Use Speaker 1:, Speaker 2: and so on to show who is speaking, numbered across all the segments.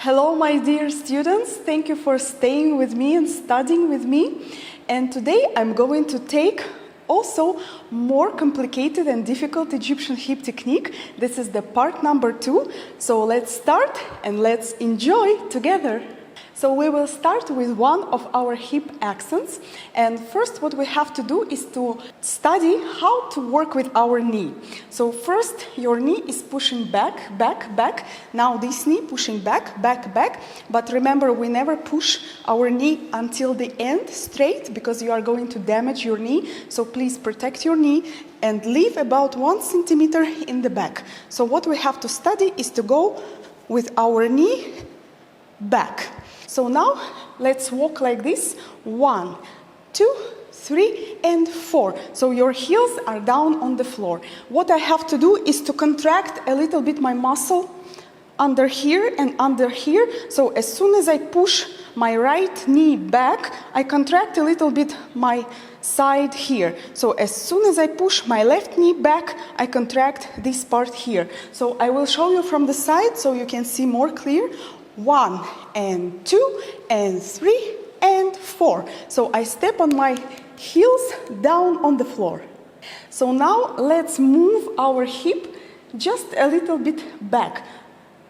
Speaker 1: Hello, my dear students. Thank you for staying with me and studying with me. And today I'm going to take also more complicated and difficult Egyptian hip technique. This is the part number 2. So let's start and let's enjoy together. So we will start with one of our hip accents. And first what we have to do is to study how to work with our knee. So first your knee is pushing back, back, back. Now this knee pushing back, back, back. But remember, we never push our knee until the end straight because you are going to damage your knee. So please protect your knee and leave about 1 centimeter in the back. So what we have to study is to go with our knee back. So now let's walk like this. 1, 2, 3, and 4. So your heels are down on the floor. What I have to do is to contract a little bit my muscle under here and under here. So as soon as I push my right knee back, I contract a little bit my side here. So as soon as I push my left knee back, I contract this part here. So I will show you from the side so you can see more clear. 1 and 2 and 3 and 4. So I step on my heels down on the floor. So now let's move our hip just a little bit back,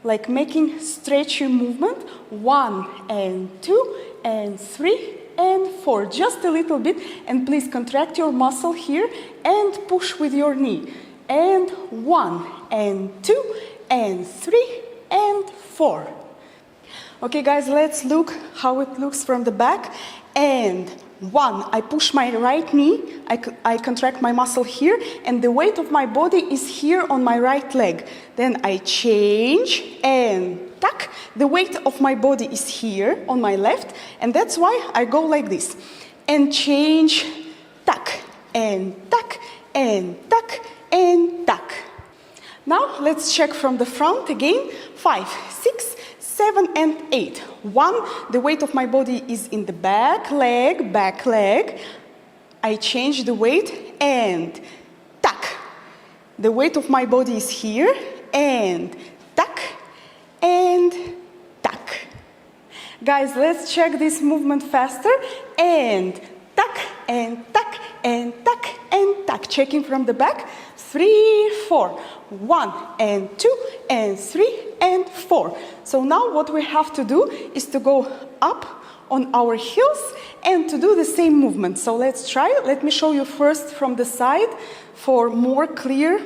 Speaker 1: like making stretchy movement. 1 and 2 and 3 and 4. Just a little bit, and please contract your muscle here and push with your knee. And 1 and 2 and 3 and 4. Okay, guys, let's look how it looks from the back. And 1, I push my right knee, I contract my muscle here, and the weight of my body is here on my right leg. Then I change and tuck. The weight of my body is here on my left, and that's why I go like this. And change, tuck, and tuck, and tuck, and tuck. Now let's check from the front again. 5, 6, 7 and 8. 1, the weight of my body is in the back leg, back leg. I change the weight and tuck. The weight of my body is here and tuck and tuck. Guys, let's check this movement faster. And tuck and tuck and tuck and tuck. Checking from the back. 3, 4. 1 and 2 and 3 and 4. So now what we have to do is to go up on our heels and to do the same movement. So let's try. Let me show you first from the side for more clear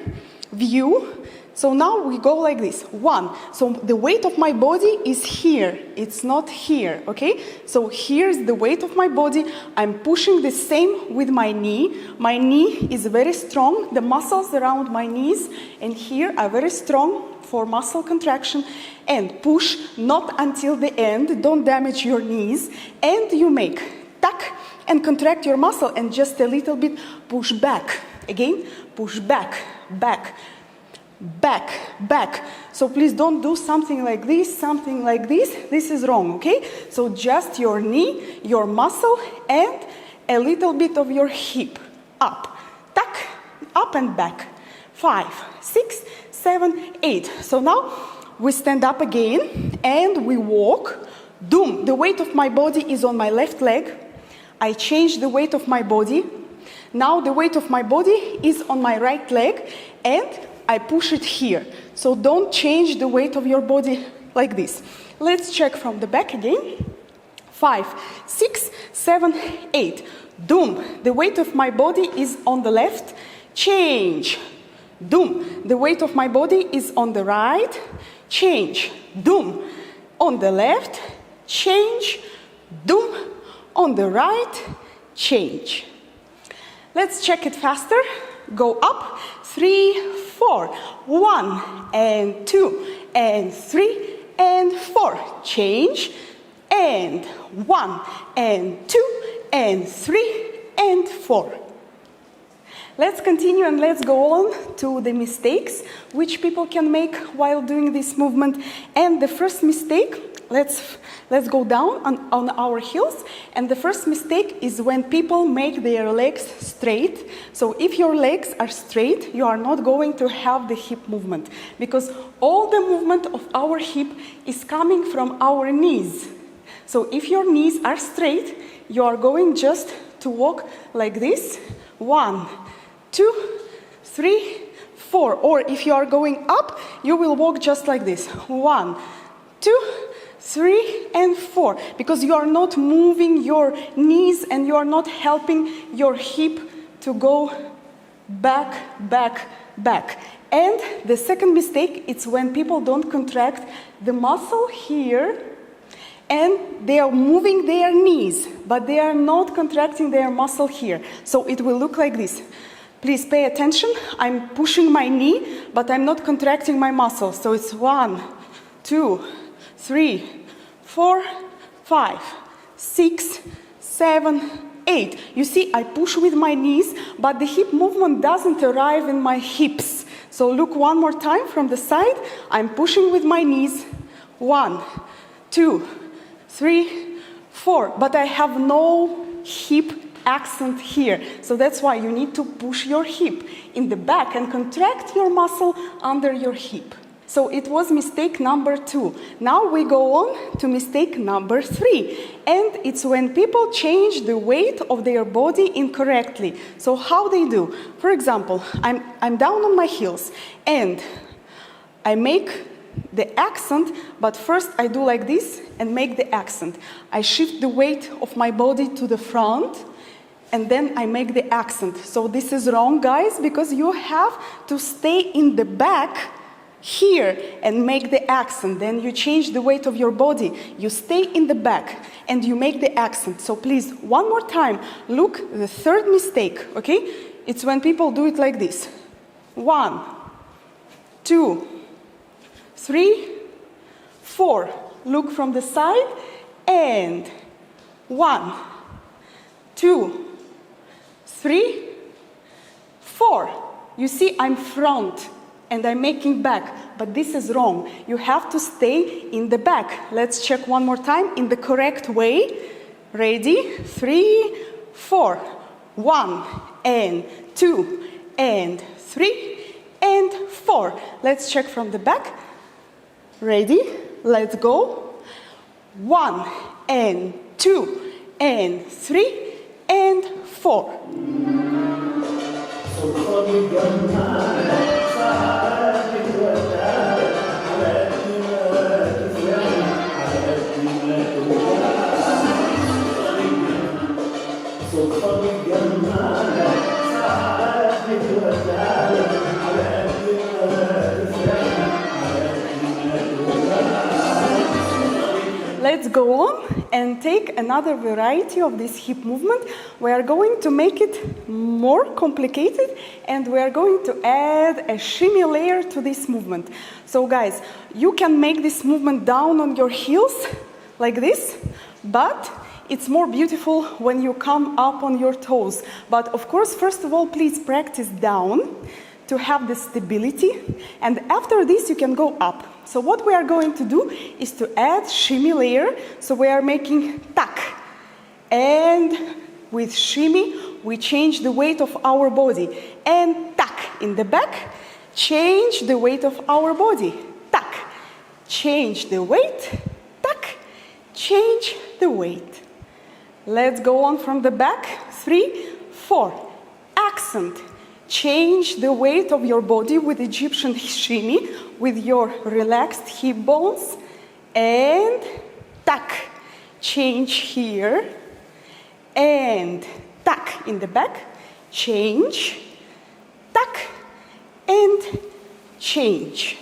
Speaker 1: view. So now we go like this. 1. So the weight of my body is here. It's not here, okay? So here's the weight of my body. I'm pushing the same with my knee. My knee is very strong. The muscles around my knees and here are very strong for muscle contraction. And push not until the end. Don't damage your knees. And you make tuck and contract your muscle and just a little bit push back. Again, push back, back. Back, back. So please don't do something like this, something like this. This is wrong, okay? So just your knee, your muscle, and a little bit of your hip. Up, tuck, up and back. 5, 6, 7, 8. So now we stand up again and we walk. Doom. The weight of my body is on my left leg. I change the weight of my body. Now the weight of my body is on my right leg and I push it here. So don't change the weight of your body like this. Let's check from the back again. 5, 6, 7, 8. Doom. The weight of my body is on the left. Change. Doom. The weight of my body is on the right. Change. Doom. On the left. Change. Doom. On the right. Change. Let's check it faster. Go up. 3, 4. 1 and 2 and 3 and 4. Change. And 1 and 2 and 3 and 4. Let's continue and let's go on to the mistakes which people can make while doing this movement. And the first mistake, let's Let's go down on our heels. And the first mistake is when people make their legs straight. So if your legs are straight, you are not going to have the hip movement, because all the movement of our hip is coming from our knees. So if your knees are straight, you are going just to walk like this. 1, 2, 3, 4. Or if you are going up, you will walk just like this. 1, 2, 3, and 4. Because you are not moving your knees and you are not helping your hip to go back, back, back. And the second mistake, it's when people don't contract the muscle here and they are moving their knees, but they are not contracting their muscle here. So it will look like this. Please pay attention. I'm pushing my knee, but I'm not contracting my muscle. So it's 1, 2, 3, 4, 5, 6, 7, 8. You see, I push with my knees, but the hip movement doesn't arrive in my hips. So look one more time from the side. I'm pushing with my knees. 1, 2, 3, 4. But I have no hip accent here. So that's why you need to push your hip in the back and contract your muscle under your hip. So it was mistake number 2. Now we go on to mistake number 3. And it's when people change the weight of their body incorrectly. So how they do? For example, I'm down on my heels and I make the accent, but first I do like this and make the accent. I shift the weight of my body to the front and then I make the accent. So this is wrong, guys, because you have to stay in the back here and make the accent. Then you change the weight of your body. You stay in the back and you make the accent. So please, one more time, look, the third mistake, okay? It's when people do it like this. 1, 2, 3, 4. Look from the side and 1, 2, 3, 4. You see, I'm front and I'm making back, but this is wrong. You have to stay in the back. Let's check one more time in the correct way. Ready? 3, 4. 1 and 2 and 3 and 4. Let's check from the back. Ready? Let's go. 1 and 2 and 3 and 4. Let's go on and take another variety of this hip movement. We are going to make it more complicated and we are going to add a shimmy layer to this movement. So guys, you can make this movement down on your heels like this, but it's more beautiful when you come up on your toes. But of course, first of all, please practice down to have the stability, and after this you can go up. So what we are going to do is to add shimmy layer. So we are making tuck, and with shimmy we change the weight of our body, and tuck in the back, change the weight of our body, tuck, change the weight, tuck, change the weight. Let's go on from the back. 3, 4. Accent. Change the weight of your body with Egyptian shimmy, with your relaxed hip bones, and tuck. Change here, and tuck in the back, change, tuck, and change.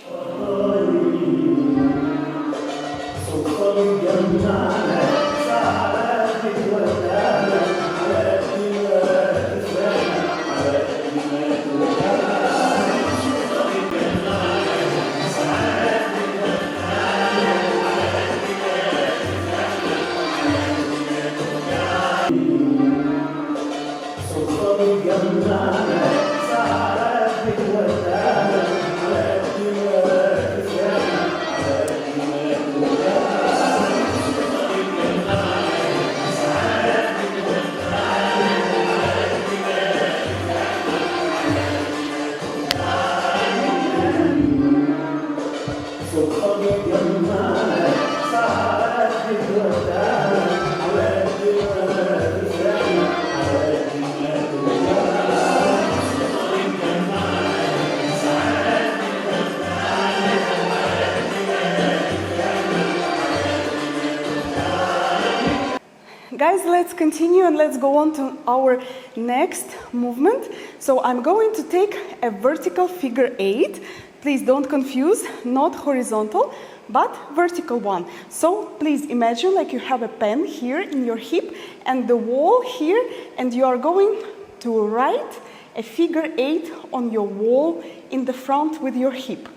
Speaker 1: let's continue and let's go on to our next movement. So I'm going to take a vertical figure 8. Please don't confuse, not horizontal, but vertical one. So please imagine like you have a pen here in your hip and the wall here, and you are going to write a figure 8 on your wall in the front with your hip.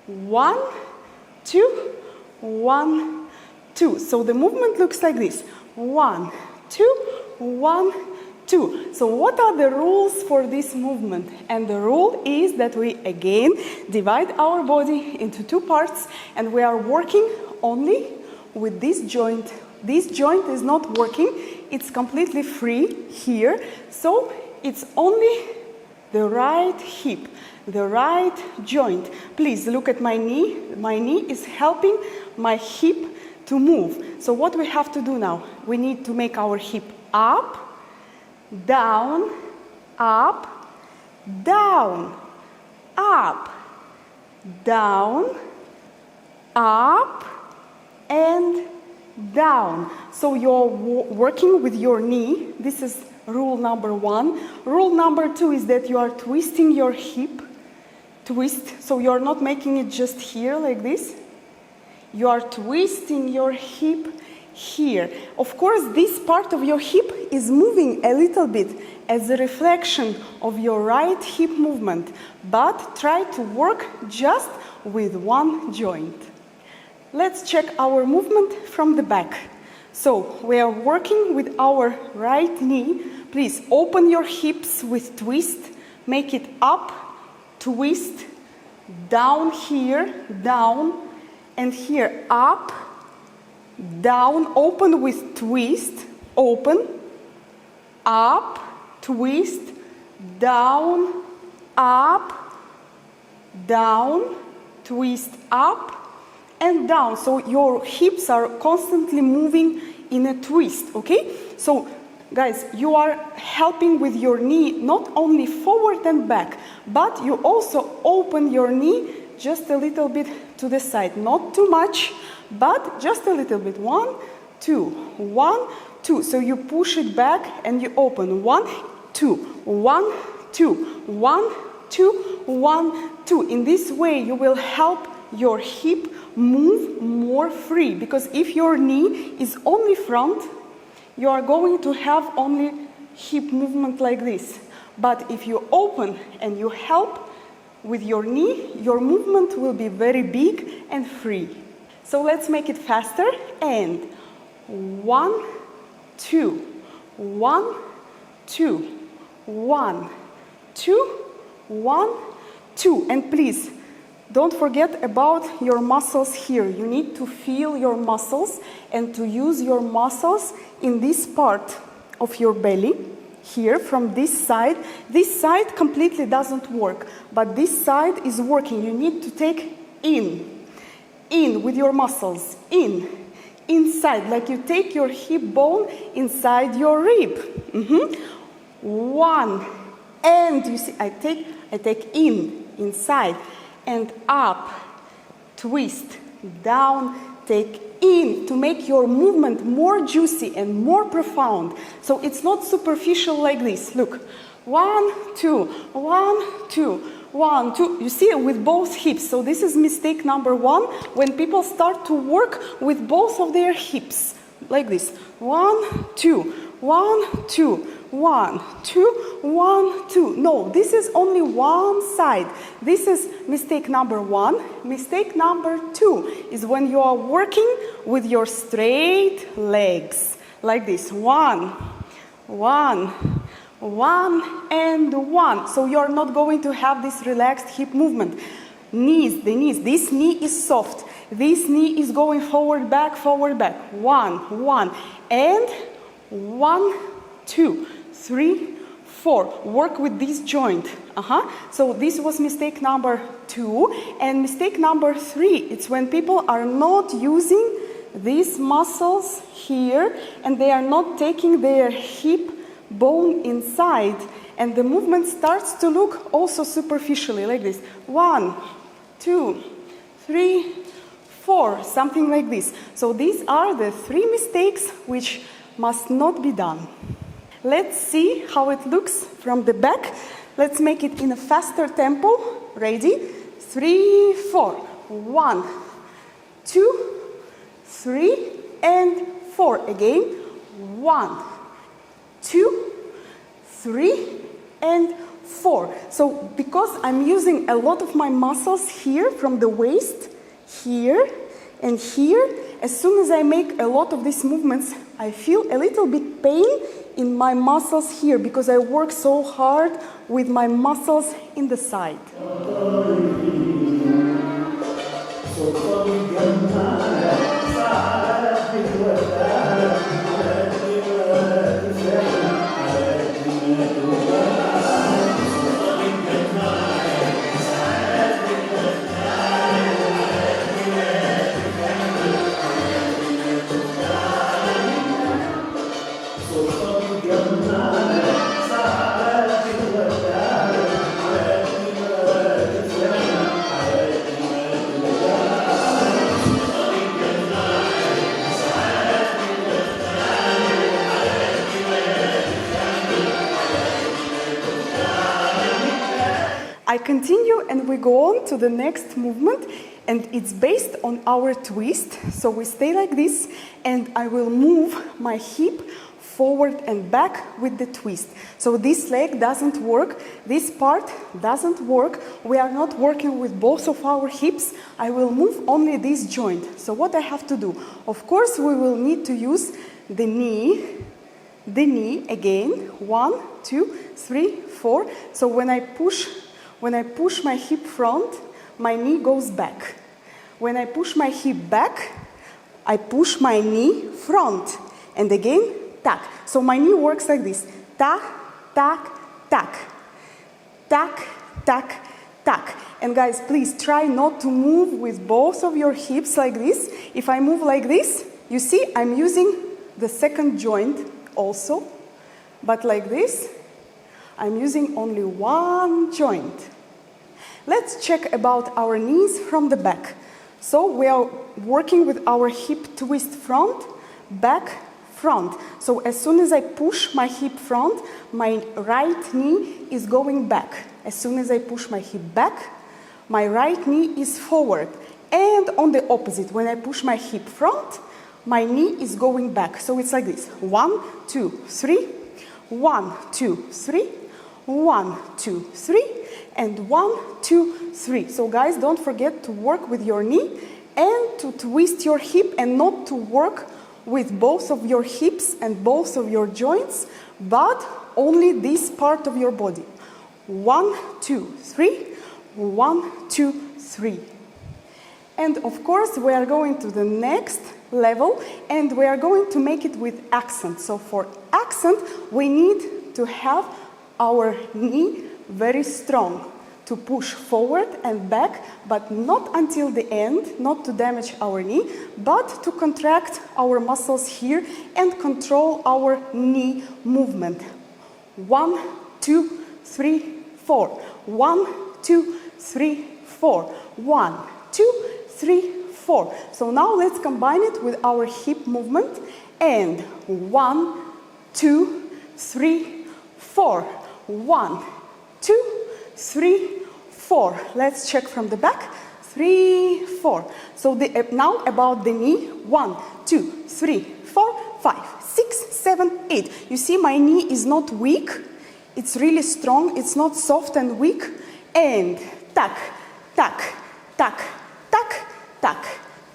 Speaker 1: 1, 2, 1, 2. So the movement looks like this. 1, 2, 1, 2. So what are the rules for this movement? And the rule is that we again divide our body into two parts, and we are working only with this joint. This joint is not working, it's completely free here. So it's only the right hip, the right joint. Please look at my knee. My knee is helping my hip to move. So what we have to do now? We need to make our hip up, down, up, down, up, down, up, and down. So you're working with your knee. This is rule number 1. Rule number 2 is that you are twisting your hip. Twist, so you're not making it just here like this. You are twisting your hip here. Of course, this part of your hip is moving a little bit as a reflection of your right hip movement, but try to work just with one joint. Let's check our movement from the back. So we are working with our right knee. Please open your hips with twist. Make it up, twist, down here, down, and here up, down, open with twist, open, up, twist, down, up, down, twist, up, and down. So your hips are constantly moving in a twist, okay? So guys, you are helping with your knee not only forward and back, but you also open your knee just a little bit to the side. Not too much, but just a little bit. 1, 2, 1, 2. So you push it back and you open. 1, 2, 1, 2, 1, 2, 1, 2. In this way, you will help your hip move more free, because if your knee is only front, you are going to have only hip movement like this. But if you open and you help with your knee, your movement will be very big and free. So let's make it faster. And 1, 2, 1, 2, 1, 2, 1, 2. And please, don't forget about your muscles here. You need to feel your muscles and to use your muscles in this part of your belly, here from this side. This side completely doesn't work, but this side is working. You need to take in with your muscles, inside, like you take your hip bone inside your rib. 1, and you see, I take inside, and up, twist, down, take in, to make your movement more juicy and more profound. So it's not superficial like this. Look, 1, 2, 1, 2, 1, 2. You see, with both hips. So this is mistake number 1, when people start to work with both of their hips, like this. 1, 2, 1, 2. 1, 2, 1, 2. No, this is only one side. This is mistake number 1. Mistake number 2 is when you are working with your straight legs, like this. 1, 1, 1, and 1. So you are not going to have this relaxed hip movement. Knees, the knees. This knee is soft. This knee is going forward, back, 1, 1, and 1, 2, 3, 4. Work with this joint. So this was mistake number 2. And mistake number 3, it's when people are not using these muscles here and they are not taking their hip bone inside, and the movement starts to look also superficially like this. 1, 2, 3, 4, something like this. So these are the 3 mistakes which must not be done. Let's see how it looks from the back. Let's make it in a faster tempo. Ready? 3, 4. 1, 2, 3, and 4. Again. 1, 2, 3, and 4. So because I'm using a lot of my muscles here from the waist, here and here, as soon as I make a lot of these movements, I feel a little bit pain in my muscles here because I work so hard with my muscles in the side. I continue and we go on to the next movement, and it's based on our twist. So we stay like this and I will move my hip forward and back with the twist. So this leg doesn't work, this part doesn't work. We are not working with both of our hips. I will move only this joint. So what I have to do? Of course we will need to use the knee again. 1, 2, 3, 4. So when I push my hip front, my knee goes back. When I push my hip back, I push my knee front. And again, tack. So my knee works like this. Tack, tack, tack. Tack, tack, tack. And guys, please try not to move with both of your hips like this. If I move like this, you see I'm using the second joint also. But like this, I'm using only one joint. Let's check about our knees from the back. So we are working with our hip twist front, back, front. So as soon as I push my hip front, my right knee is going back. As soon as I push my hip back, my right knee is forward. And on the opposite, when I push my hip front, my knee is going back. So it's like this. 1, 2, 3. 1, 2, 3. 1, 2, 3, and 1, 2, 3. So guys, don't forget to work with your knee and to twist your hip and not to work with both of your hips and both of your joints, but only this part of your body. 1, 2, 3, 1, 2, 3. And of course, we are going to the next level and we are going to make it with accent. So for accent, we need to have our knee very strong to push forward and back, but not until the end, not to damage our knee, but to contract our muscles here and control our knee movement. 1, 2, 3, 4. 1, 2, 3, 4. 1, 2, 3, 4. So now let's combine it with our hip movement and 1, 2, 3, 4. 1, 2, 3, 4. Let's check from the back. 3, 4. So now about the knee. 1, 2, 3, 4, 5, 6, 7, 8. You see my knee is not weak. It's really strong. It's not soft and weak. And tack, tack, tack, tack, tack,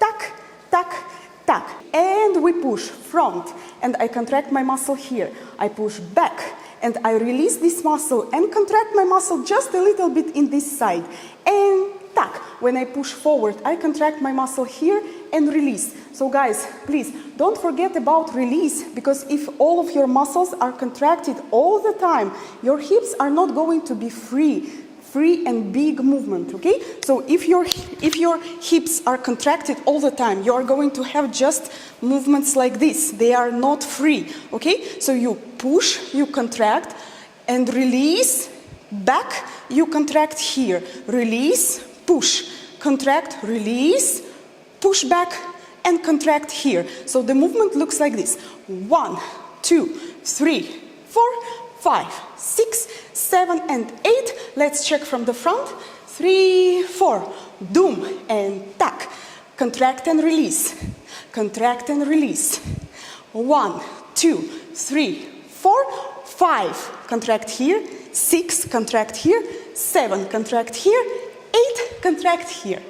Speaker 1: tack, tack, tack. And we push front. And I contract my muscle here. I push back. And I release this muscle and contract my muscle just a little bit in this side. And tack. When I push forward, I contract my muscle here and release. So guys, please don't forget about release, because if all of your muscles are contracted all the time, your hips are not going to be free and big movement, okay? So if your hips are contracted all the time, you are going to have just movements like this. They are not free, okay? So you push, you contract, and release, back, you contract here. Release, push, contract, release, push back, and contract here. So the movement looks like this. 1, 2, 3, 4, 5, 6, 7, and 8. Let's check from the front. 3, 4. Doom and tack. Contract and release. Contract and release. 1, 2, 3, 4, 5. Contract here. 6. Contract here. 7. Contract here. 8. Contract here.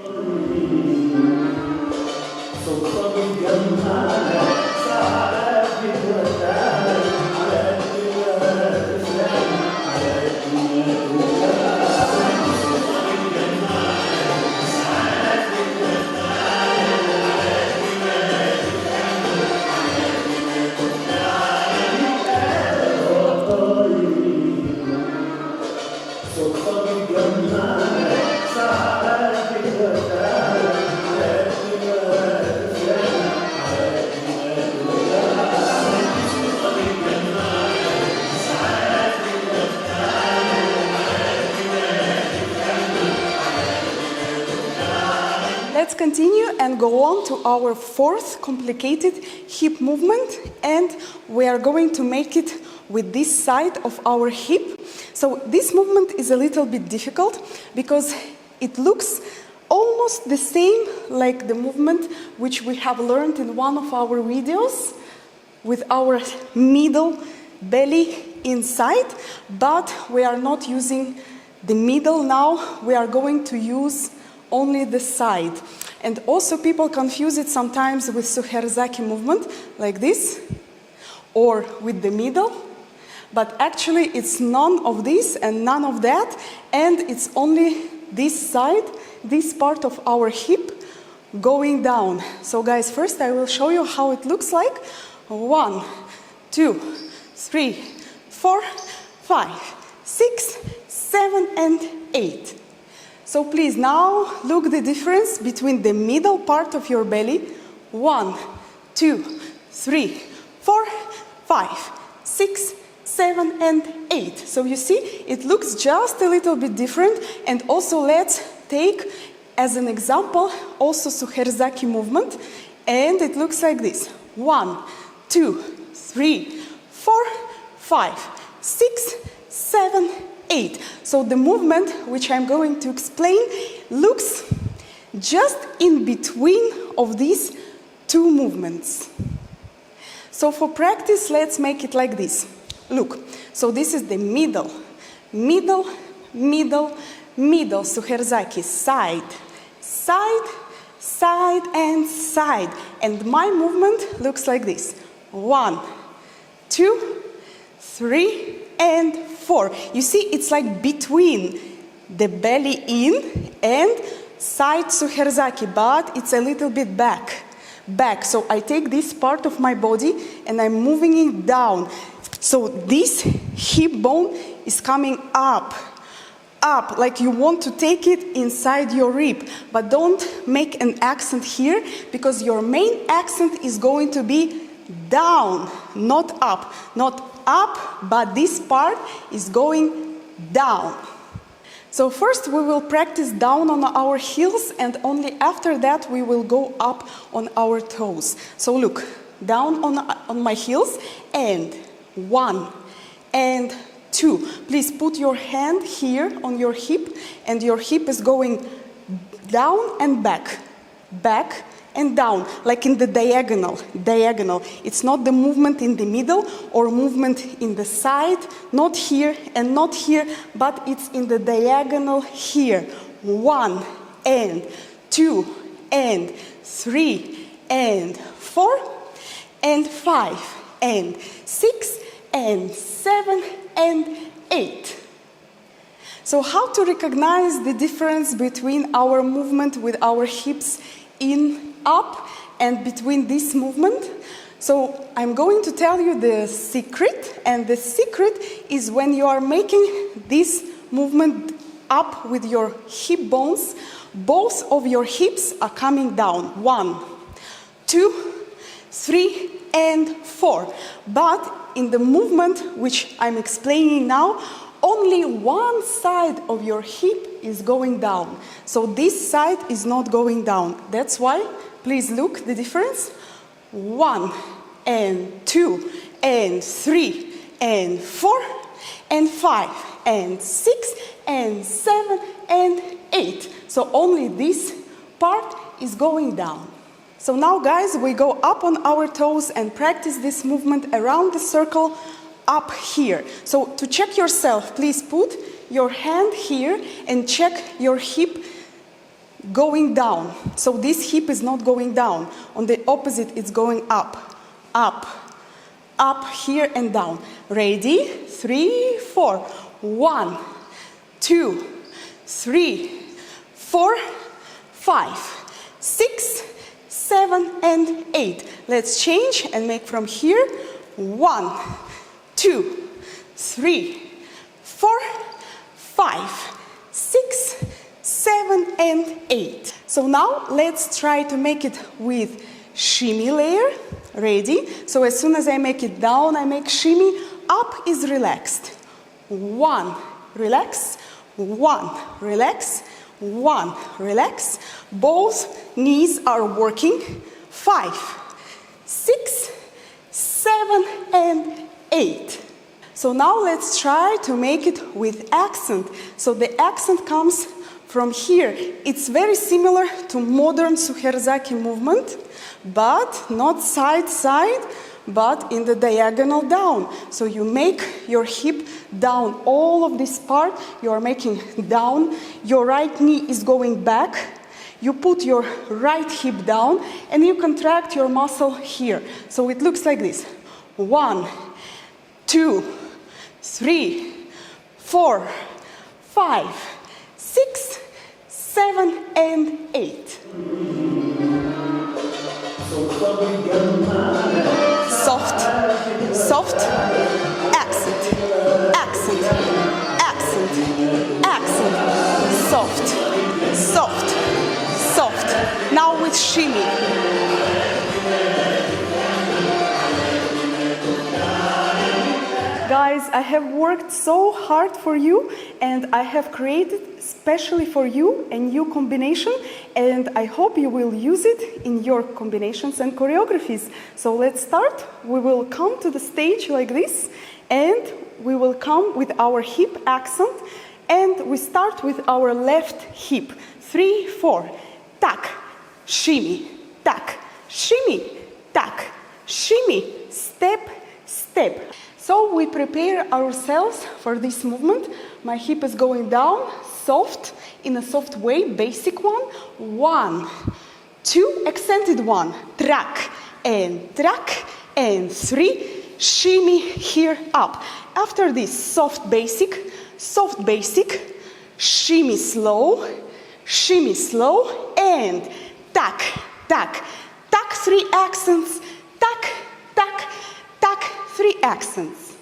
Speaker 1: Let's continue and go on to our fourth complicated hip movement, and we are going to make it with this side of our hip. So this movement is a little bit difficult because it looks almost the same like the movement which we have learned in one of our videos with our middle belly inside, but we are not using the middle now. We are going to use only the side. And also people confuse it sometimes with Suherzaki movement, like this, or with the middle. But actually it's none of this and none of that, and it's only this side, this part of our hip going down. So guys, first I will show you how it looks like. 1, 2, 3, 4, 5, 6, 7, and 8. So please now look the difference between the middle part of your belly. 1, 2, 3, 4, 5, 6, 7, and 8. So you see, it looks just a little bit different. And also let's take as an example also Suherzaki movement. And it looks like this. 1, 2, 3, 4, 5, 6, 7, 8. So the movement which I'm going to explain looks just in between of these two movements. So for practice, let's make it like this. Look, so this is the middle, middle, middle, middle, Suherzaki, side, side, side, and side. And my movement looks like this. 1, 2, 3, and 4. You see, it's like between the belly in and side Suherzaki, but it's a little bit back. So I take this part of my body and I'm moving it down. So this hip bone is coming up, like you want to take it inside your rib. But don't make an accent here, because your main accent is going to be down, not up. Not up, but this part is going down. So first we will practice down on our heels, and only after that we will go up on our toes. So look, down on my heels, and 1 and 2. Please put your hand here on your hip, and your hip is going down and back, back and down, like in the diagonal. It's not the movement in the middle or movement in the side, not here and not here, but it's in the diagonal here. 1 and 2 and 3 and 4 and 5 and 6 and 7 and 8. So how to recognize the difference between our movement with our hips in up and between this movement? So I'm going to tell you the secret, and the secret is when you are making this movement up with your hip bones, both of your hips are coming down. 1, 2, 3, and 4. But in the movement which I'm explaining now, only one side of your hip is going down. So this side is not going down. That's why Please look the difference. 1 and 2 and 3 and 4 and 5 and 6 and 7 and 8. So only this part is going down. So now, guys, we go up on our toes and practice this movement around the circle up here. So to check yourself, please put your hand here and check your hip going down. So this hip is not going down. On the opposite, it's going up, up, up, here and down. Ready? 3, 4. 1, 2, 3, 4, 5, 6, 7, and 8. Let's change and make from here. 1, 2, 3, 4, 5, 6, 7, and 8. So now let's try to make it with shimmy layer. Ready? So as soon as I make it down, I make shimmy. Up is relaxed. 1, relax. 1, relax. 1, relax. Both knees are working. 5, 6, 7, and 8. So now let's try to make it with accent. So the accent comes from here. It's very similar to modern Suherzaki movement, but not side-side, but in the diagonal down. So you make your hip down. All of this part you are making down. Your right knee is going back. You put your right hip down and you contract your muscle here. So it looks like this. 1, 2, 3, 4, 5, 6, 7, and 8. Soft, soft, accent, accent, accent, accent, soft, soft, soft. Now with shimmy. Guys, I have worked so hard for you and I have created especially for you a new combination, and I hope you will use it in your combinations and choreographies. So let's start. We will come to the stage like this and we will come with our hip accent, and we start with our left hip. 3, 4. Tack, shimmy, tack, shimmy, tack, shimmy, step, step. So we prepare ourselves for this movement. My hip is going down, soft, in a soft way, basic one. 1, 2, accented 1, track, and 3, shimmy here up. After this, soft basic, shimmy slow, and tack, tack, tack, 3 accents, tack, tack, tack, 3 accents.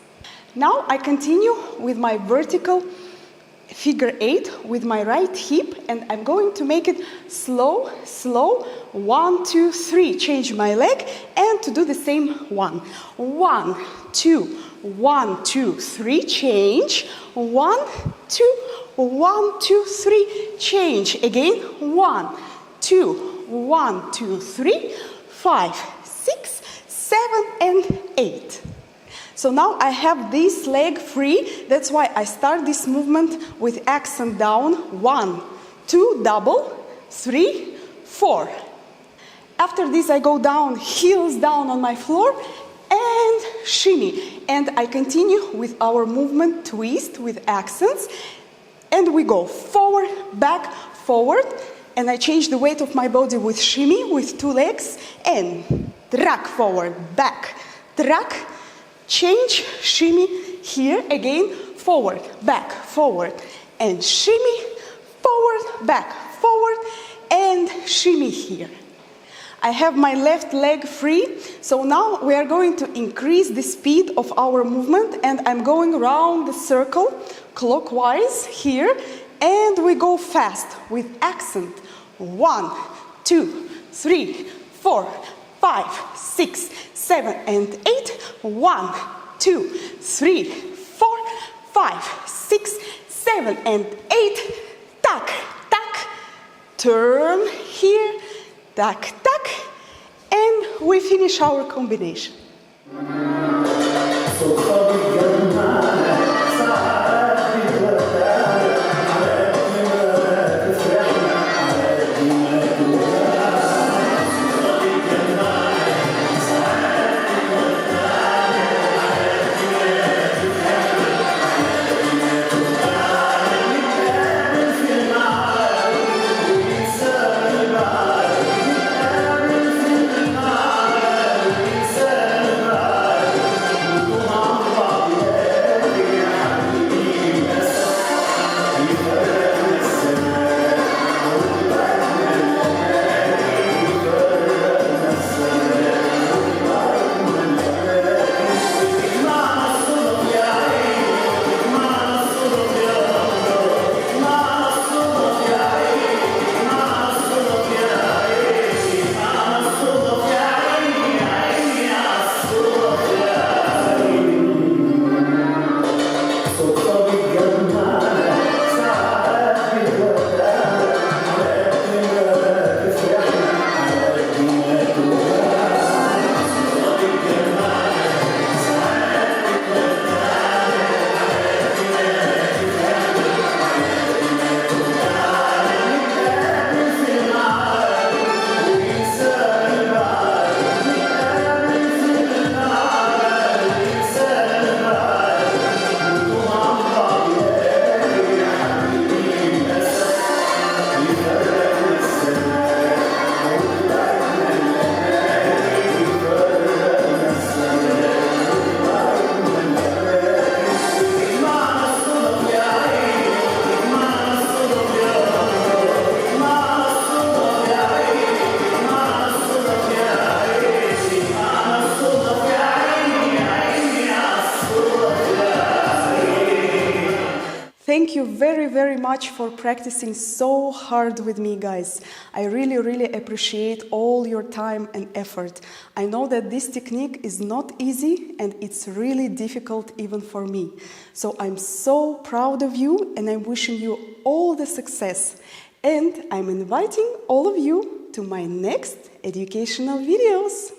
Speaker 1: Now I continue with my vertical figure 8 with my right hip, and I'm going to make it slow, slow. 1, 2, 3, change my leg, and to do the same one. 1, 2, 1, 2, 3, change. 1, 2, 1, 2, 3, change. Again, 1, 2, 1, 2, 3, 5, 6, 7, and 8. So now I have this leg free. That's why I start this movement with accent down. 1, 2, double, 3, 4. After this, I go down, heels down on my floor, and shimmy. And I continue with our movement twist with accents. And we go forward, back, forward. And I change the weight of my body with shimmy, with 2 legs. And track forward, back, track, change, shimmy, here again, forward, forward, and shimmy, forward, back, forward, and shimmy here. I have my left leg free, so now we are going to increase the speed of our movement, and I'm going around the circle clockwise here, and we go fast with accent. 1, 2, 3, 4, 5, 6, 7, and 8. 1, 2, 3, 4, 5, 6, 7, and 8. Tack, tack, turn here, tack, tack, we finish our combination. Thank you very, very much for practicing so hard with me, guys. I really, really appreciate all your time and effort. I know that this technique is not easy and it's really difficult even for me. So I'm so proud of you and I'm wishing you all the success. And I'm inviting all of you to my next educational videos.